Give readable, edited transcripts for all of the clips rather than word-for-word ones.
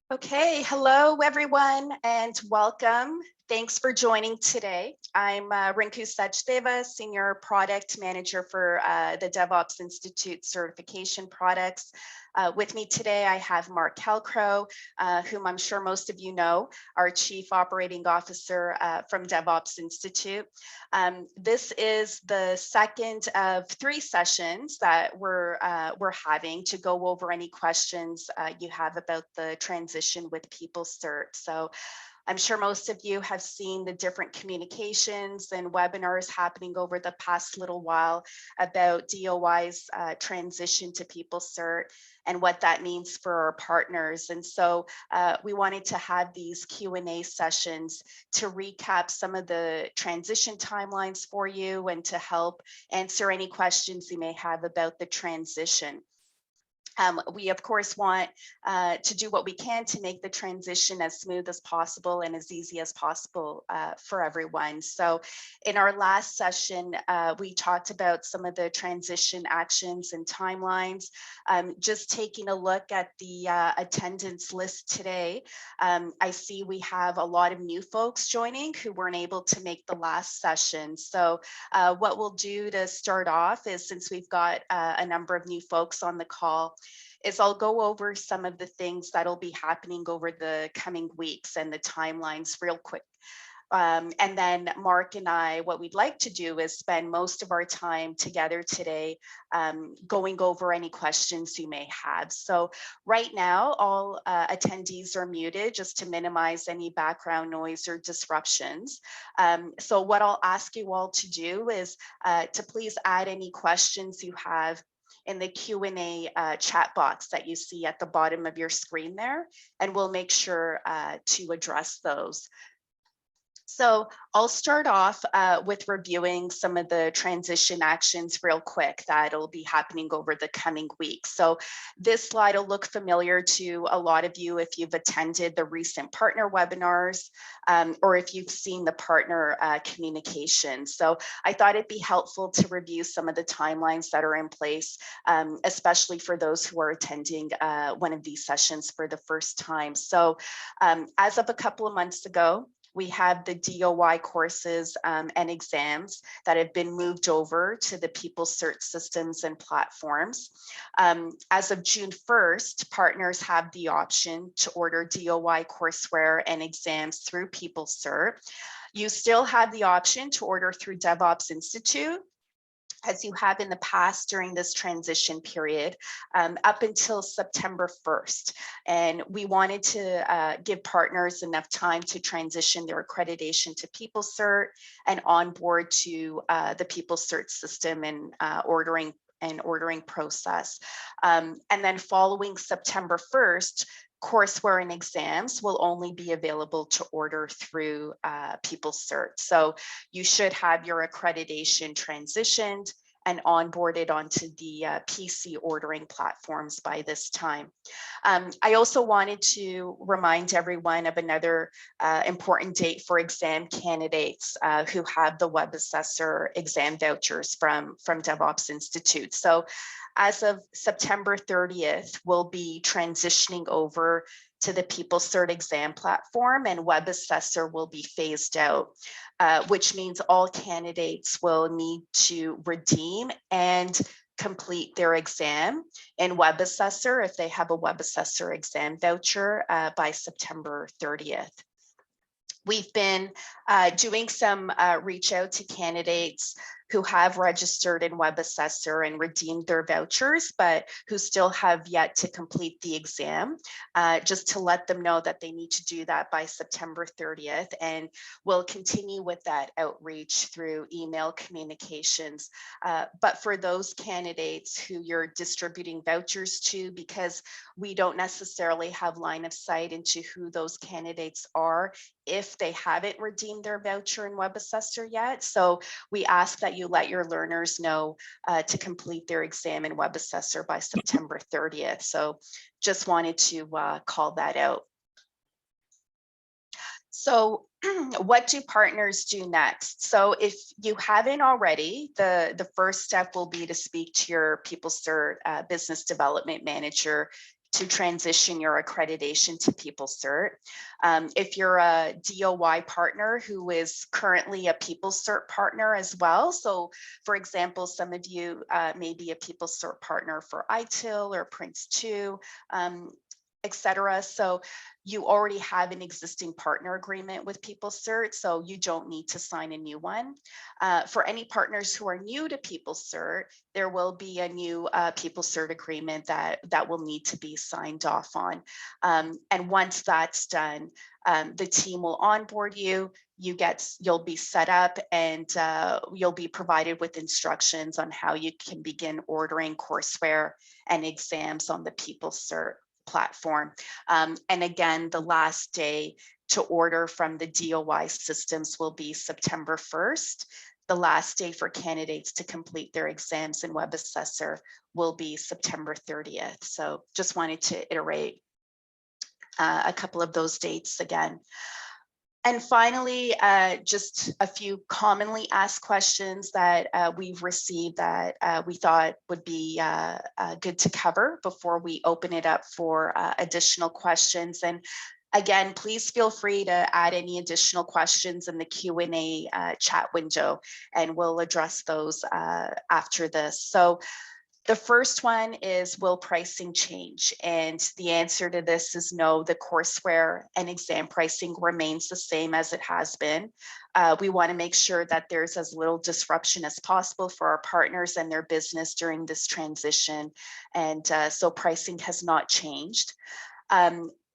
Okay, hello everyone and welcome. Thanks for joining today. I'm Rinku Sachdeva, Senior Product Manager for the DevOps Institute Certification Products. With me today, I have Mark Calcrow, whom I'm sure most of you know, our Chief Operating Officer from DevOps Institute. This is the second of 3 sessions that we're having to go over any questions you have about the transition with PeopleCert. So I'm sure most of you have seen the different communications and webinars happening over the past little while about DOI's transition to PeopleCert and what that means for our partners. And so we wanted to have these Q&A sessions to recap some of the transition timelines for you and to help answer any questions you may have about the transition. We, of course, want to do what we can to make the transition as smooth as possible and as easy as possible for everyone. So in our last session, we talked about some of the transition actions and timelines. Just taking a look at the attendance list today, I see we have a lot of new folks joining who weren't able to make the last session. So what we'll do to start off is, since we've got a number of new folks on the call, is I'll go over some of the things that'll be happening over the coming weeks and the timelines real quick. And then Mark and I, what we'd like to do is spend most of our time together today going over any questions you may have. So right now, all attendees are muted just to minimize any background noise or disruptions. So what I'll ask you all to do is to please add any questions you have in the Q&A chat box that you see at the bottom of your screen there, and we'll make sure to address those. So I'll start off with reviewing some of the transition actions real quick that'll be happening over the coming weeks. So this slide will look familiar to a lot of you if you've attended the recent partner webinars or if you've seen the partner communication. So I thought it'd be helpful to review some of the timelines that are in place, especially for those who are attending one of these sessions for the first time. So as of a couple of months ago, we have the DOI courses and exams that have been moved over to the PeopleCert systems and platforms. As of June 1st, partners have the option to order DOI courseware and exams through PeopleCert. You still have the option to order through DevOps Institute, as you have in the past during this transition period, up until September 1st. And we wanted to give partners enough time to transition their accreditation to PeopleCert and onboard to the PeopleCert system and ordering process. And then following September 1st, courseware and exams will only be available to order through PeopleCert. So you should have your accreditation transitioned and onboarded onto the PC ordering platforms by this time. I also wanted to remind everyone of another important date for exam candidates who have the Web Assessor exam vouchers from DevOps Institute. So as of September 30th, we'll be transitioning over to the PeopleCert exam platform, and Web Assessor will be phased out, which means all candidates will need to redeem and complete their exam in Web Assessor if they have a Web Assessor exam voucher by September 30th. We've been doing some reach out to candidates who have registered in Web Assessor and redeemed their vouchers, but who still have yet to complete the exam, just to let them know that they need to do that by September 30th. And we'll continue with that outreach through email communications. But for those candidates who you're distributing vouchers to, because we don't necessarily have line of sight into who those candidates are if they haven't redeemed their voucher in Web Assessor yet. So we ask that you let your learners know to complete their exam in Web Assessor by September 30th. So just wanted to call that out. So what do partners do next? So if you haven't already, the first step will be to speak to your PeopleCert business development manager to transition your accreditation to PeopleCert. If you're a DOY partner who is currently a PeopleCert partner as well, so for example, some of you may be a PeopleCert partner for ITIL or Prince2, etc. So you already have an existing partner agreement with PeopleCert, so you don't need to sign a new one. For any partners who are new to PeopleCert, there will be a new PeopleCert agreement that will need to be signed off on. And once that's done, the team will onboard you. You'll be set up, and you'll be provided with instructions on how you can begin ordering courseware and exams on the PeopleCert platform. And again, the last day to order from the DOI systems will be September 1st. The last day for candidates to complete their exams in Web Assessor will be September 30th. So just wanted to iterate a couple of those dates again. And finally, just a few commonly asked questions that we've received that we thought would be good to cover before we open it up for additional questions. And again, please feel free to add any additional questions in the Q&A chat window, and we'll address those after this. So the first one is, will pricing change? And the answer to this is no. The courseware and exam pricing remains the same as it has been. We want to make sure that there's as little disruption as possible for our partners and their business during this transition. And so pricing has not changed.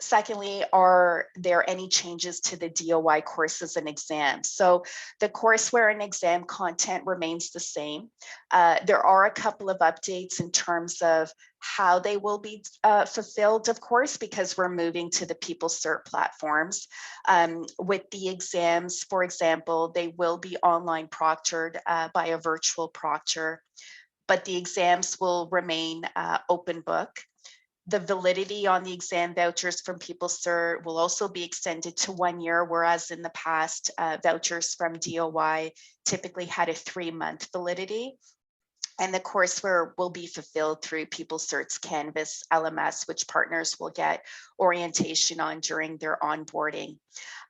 Secondly, are there any changes to the DOI courses and exams? So the courseware and exam content remains the same. There are a couple of updates in terms of how they will be fulfilled, of course, because we're moving to the PeopleCert platforms. With the exams, for example, they will be online proctored by a virtual proctor, but the exams will remain open book. The validity on the exam vouchers from PeopleCert will also be extended to 1 year, whereas in the past, vouchers from DOI typically had a 3-month validity. And the courseware will be fulfilled through PeopleCert's Canvas LMS, which partners will get orientation on during their onboarding.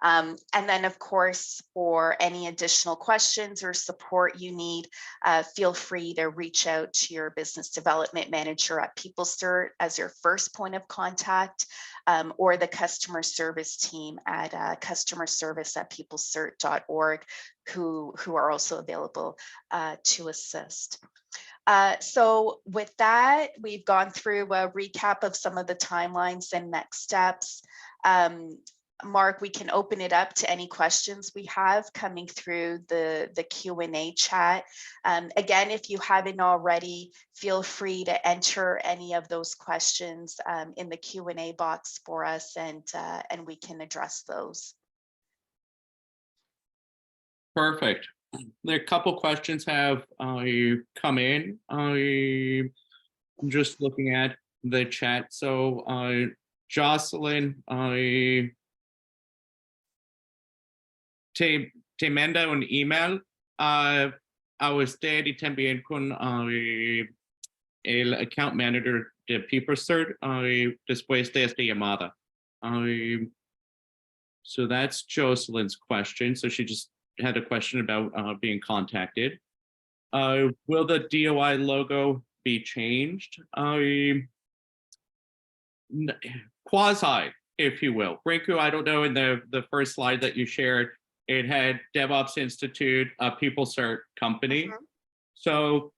And then, of course, for any additional questions or support you need, feel free to reach out to your business development manager at PeopleCert as your first point of contact, or the customer service team at customerservice@peoplecert.org, who are also available to assist. So with that, we've gone through a recap of some of the timelines and next steps. Mark, we can open it up to any questions we have coming through the Q&A chat. Again, if you haven't already, feel free to enter any of those questions in the Q&A box for us, and we can address those. Perfect. There are a couple questions have come in. I'm just looking at the chat. So Jocelyn, te manda un email a usted y también con el account manager de PeopleCert después de esta llamada. So that's Jocelyn's question. So she just had a question about being contacted. Will the DOI logo be changed? Quasi, if you will. Rinku, I don't know, in the first slide that you shared, it had DevOps Institute, a PeopleCert company. Mm-hmm. So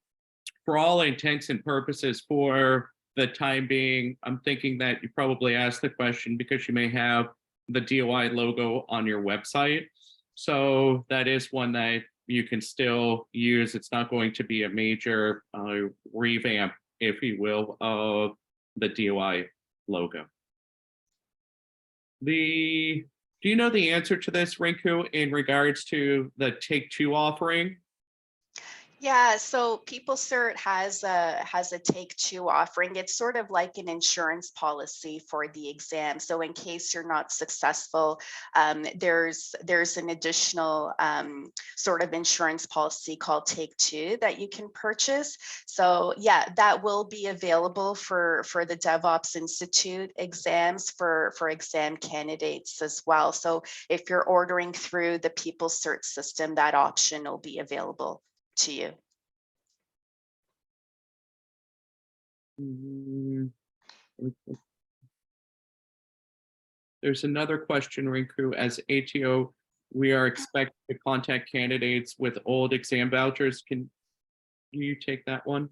for all intents and purposes, for the time being, I'm thinking that you probably asked the question because you may have the DOI logo on your website. So that is one that you can still use. It's not going to be a major revamp, if you will, of the DOI logo. Do you know the answer to this, Rinku, in regards to the Take-Two offering? Yeah, so PeopleCert has a take two offering. It's sort of like an insurance policy for the exam. So in case you're not successful, there's an additional sort of insurance policy called Take Two that you can purchase. So yeah, that will be available for the DevOps Institute exams for exam candidates as well. So if you're ordering through the PeopleCert system, that option will be available to you. Mm, There's another question, Rinku. As ATO, we are expected to contact candidates with old exam vouchers. Can you take that one?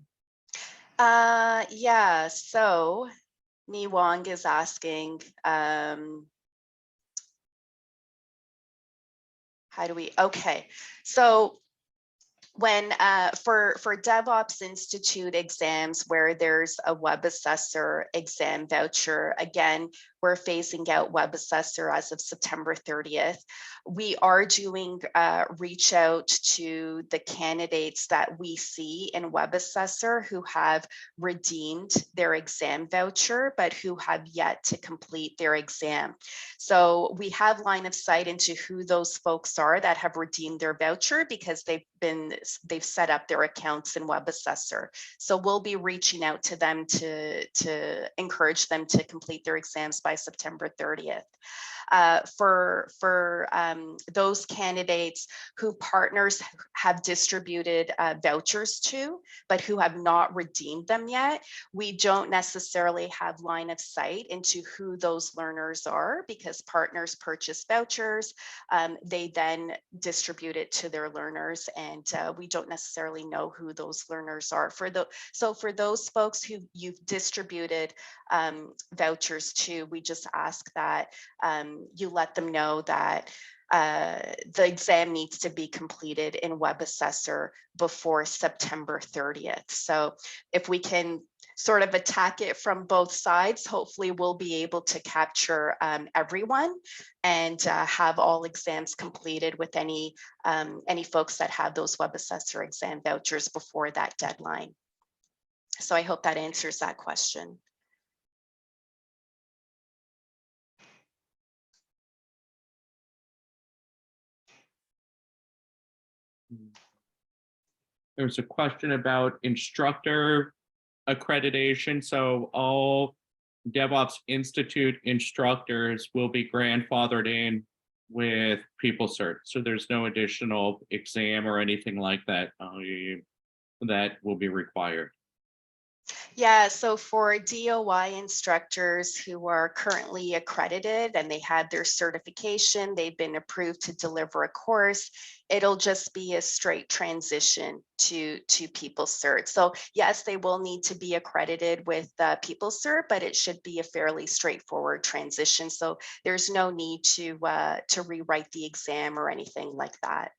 Yeah, so Mi Wong is asking, how do we, okay. So when for DevOps Institute exams where there's a web assessor exam voucher, again, we're phasing out web assessor as of September 30th. We are doing reach out to the candidates that we see in web assessor who have redeemed their exam voucher, but who have yet to complete their exam. So we have line of sight into who those folks are that have redeemed their voucher because they've set up their accounts in web assessor. So we'll be reaching out to them to encourage them to complete their exams by September 30th. For those candidates who partners have distributed vouchers to, but who have not redeemed them yet, we don't necessarily have line of sight into who those learners are because partners purchase vouchers. They then distribute it to their learners, and we don't necessarily know who those learners are. So for those folks who you've distributed vouchers to, we just ask that you let them know that the exam needs to be completed in web assessor before September 30th. So if we can sort of attack it from both sides, hopefully we'll be able to capture everyone and have all exams completed with any folks that have those web assessor exam vouchers before that deadline. So I hope that answers that question. There's a question about instructor accreditation. So all DevOps Institute instructors will be grandfathered in with PeopleCert. So there's no additional exam or anything like that that will be required. Yeah, so for DOI instructors who are currently accredited and they had their certification, they've been approved to deliver a course, it'll just be a straight transition to PeopleCert. So yes, they will need to be accredited with PeopleCert, but it should be a fairly straightforward transition. So there's no need to rewrite the exam or anything like that.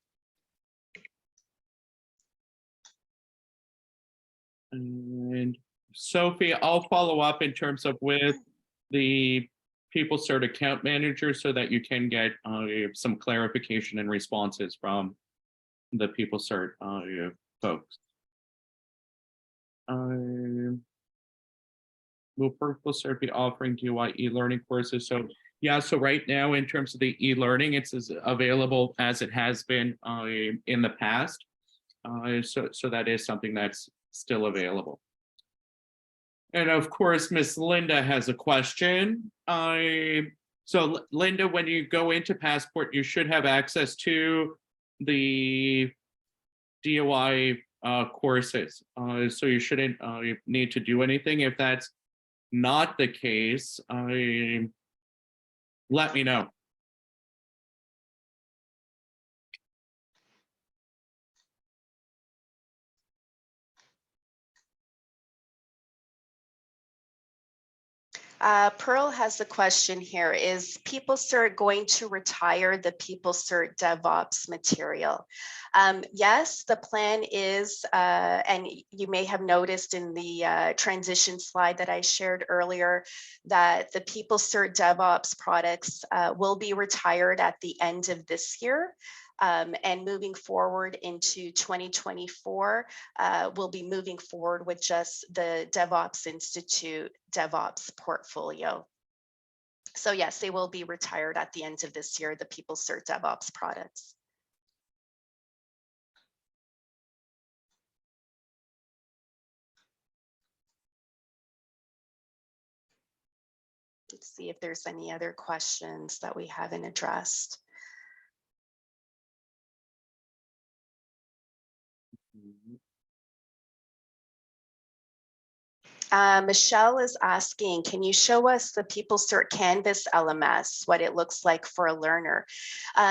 And Sophie, I'll follow up in terms of with the PeopleCert account manager so that you can get some clarification and responses from the PeopleCert folks. Will PeopleCert be offering DIY e-learning courses? So yeah, so right now in terms of the e-learning, it's as available as it has been in the past. So that is something that's still available. And of course, Miss Linda has a question. So Linda, when you go into Passport, you should have access to the DOI courses. So you shouldn't need to do anything. If that's not the case, let me know. Pearl has a question here. Is PeopleCert going to retire the PeopleCert DevOps material? Yes, the plan is, and you may have noticed in the transition slide that I shared earlier, that the PeopleCert DevOps products will be retired at the end of this year. And moving forward into 2024, we'll be moving forward with just the DevOps Institute DevOps portfolio. So yes, they will be retired at the end of this year, the PeopleCert DevOps products. Let's see if there's any other questions that we haven't addressed. Michelle is asking, can you show us the PeopleCert Canvas LMS, what it looks like for a learner?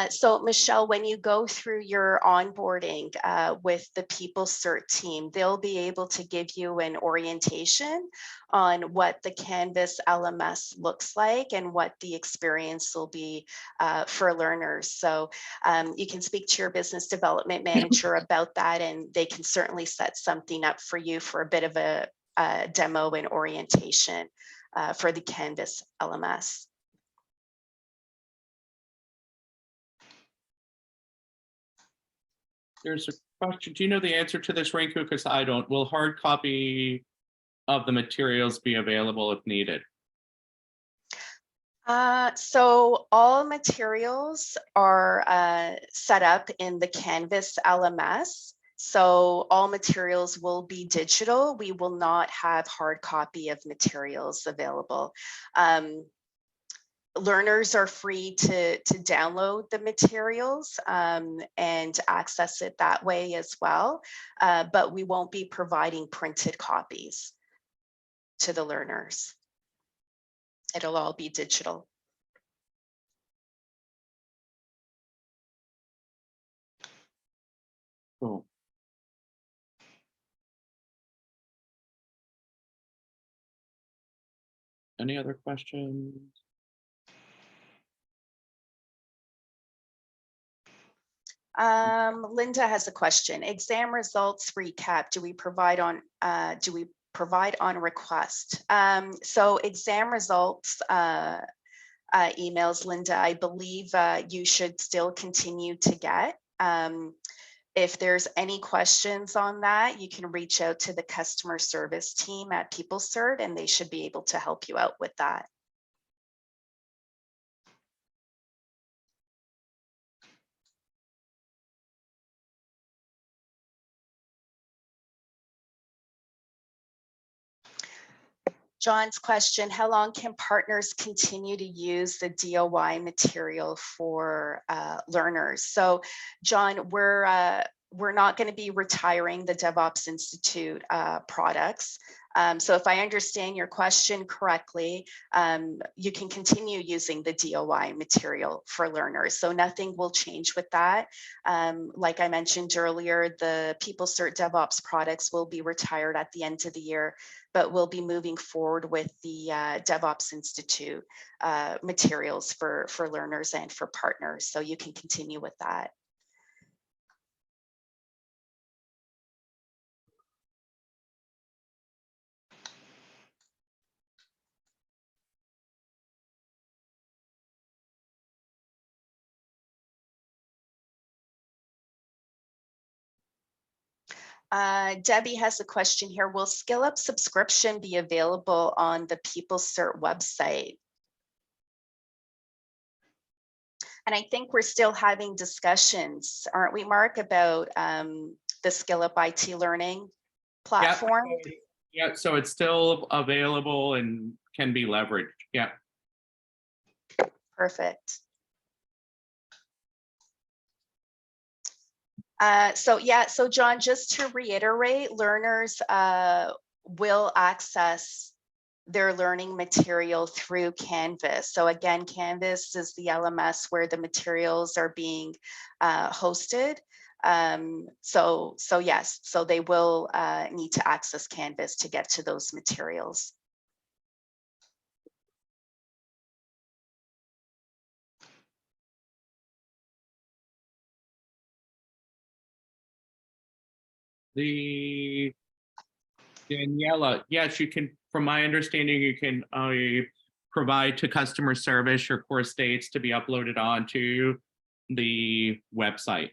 So Michelle, when you go through your onboarding with the PeopleCert team, they'll be able to give you an orientation on what the Canvas LMS looks like and what the experience will be for learners. So you can speak to your business development manager about that, and they can certainly set something up for you for a bit of a demo and orientation for the Canvas LMS. There's a question. Do you know the answer to this, Rinku? Because I don't. Will hard copy of the materials be available if needed? So all materials are set up in the Canvas LMS. So all materials will be digital. We will not have hard copy of materials available. Learners are free to download the materials and access it that way as well, but we won't be providing printed copies to the learners. It'll all be digital. Cool. Any other questions? Linda has a question. Exam results recap. Do we provide on request? So exam results emails, Linda, I believe you should still continue to get. If there's any questions on that, you can reach out to the customer service team at PeopleCert, and they should be able to help you out with that. John's question, how long can partners continue to use the DOI material for learners? So John, we're not going to be retiring the DevOps Institute products. So if I understand your question correctly, you can continue using the DOI material for learners. So nothing will change with that. Like I mentioned earlier, the PeopleCert DevOps products will be retired at the end of the year, but we'll be moving forward with the DevOps Institute materials for learners and for partners. So you can continue with that. Debbie has a question here. Will SkillUp subscription be available on the PeopleCert website? And I think we're still having discussions, aren't we, Mark, about the SkillUp IT learning platform? Yeah, so it's still available and can be leveraged. Yeah. Perfect. So John, just to reiterate, learners will access their learning material through Canvas. So again, Canvas is the LMS where the materials are being hosted. So yes, so they will need to access Canvas to get to those materials. Daniela, yes, you can, from my understanding, you can provide to customer service your course dates to be uploaded onto the website.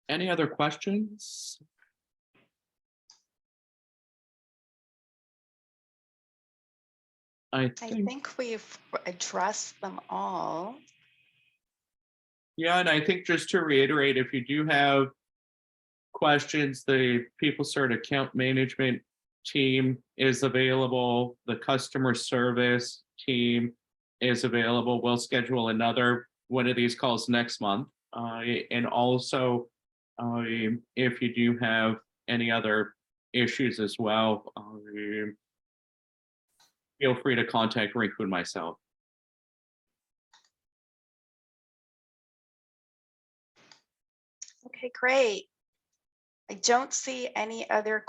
Any other questions? I think we've addressed them all. Yeah, and I think just to reiterate, if you do have questions, the PeopleCert account management team is available. The customer service team is available. We'll schedule another one of these calls next month. And also, if you do have any other issues as well, feel free to contact Rinku and myself. Okay, great. I don't see any other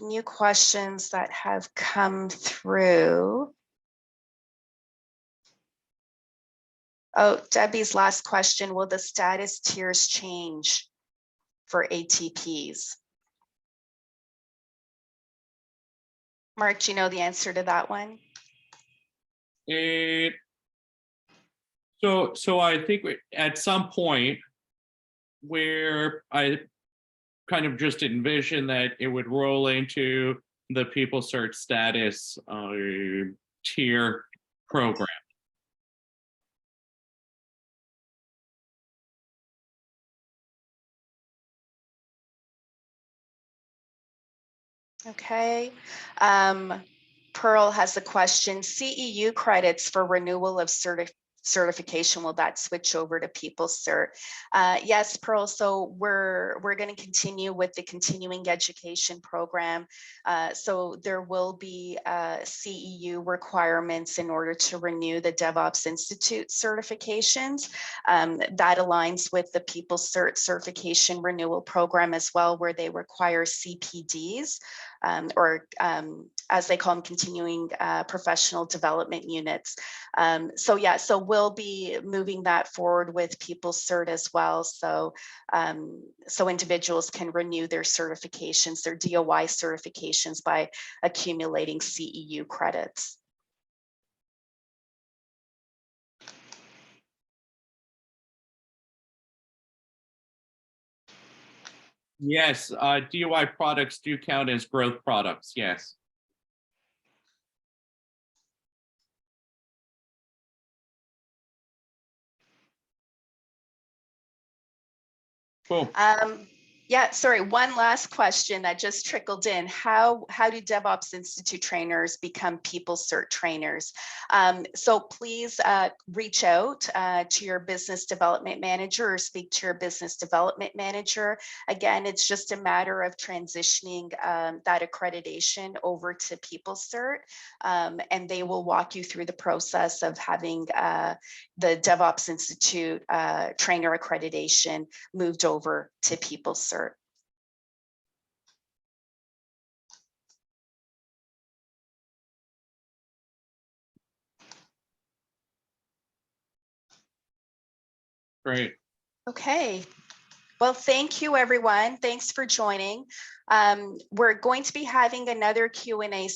new questions that have come through. Oh, Debbie's last question, will the status tiers change for ATPs? Mark, do you know the answer to that one? So I think at some point where I kind of just envision that it would roll into the PeopleCert status tier program. Okay. Pearl has a question. CEU credits for renewal of certification, will that switch over to PeopleCert? Yes, Pearl. So we're going to continue with the continuing education program. So there will be CEU requirements in order to renew the DevOps Institute certifications. That aligns with the PeopleCert certification renewal program as well, where they require CPDs. Or as they call them, continuing professional development units. So yeah, so we'll be moving that forward with PeopleCert as well. So, so individuals can renew their certifications, their DOI certifications by accumulating CEU credits. Yes, DOI products do count as growth products, yes. Cool. Yeah, sorry, one last question that just trickled in. How do DevOps Institute trainers become PeopleCert trainers? So please reach out to your business development manager or speak to your business development manager. Again, it's just a matter of transitioning that accreditation over to PeopleCert, and they will walk you through the process of having the DevOps Institute trainer accreditation moved over to PeopleCert. Great. Okay. Well, thank you, everyone. Thanks for joining. We're going to be having another Q&A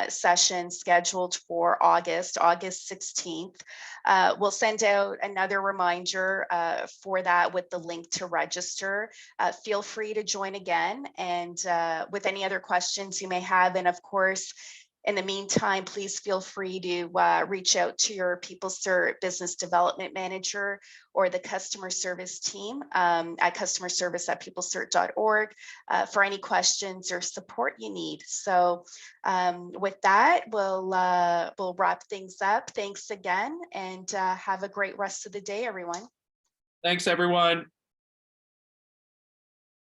session scheduled for August 16th. We'll send out another reminder for that with the link to register. Feel free to join again, and with any other questions you may have. And of course, in the meantime, please feel free to reach out to your PeopleCert business development manager or the customer service team at customerservice@peoplecert.org for any questions or support you need. So with that, we'll wrap things up. Thanks again, and have a great rest of the day, everyone. Thanks, everyone.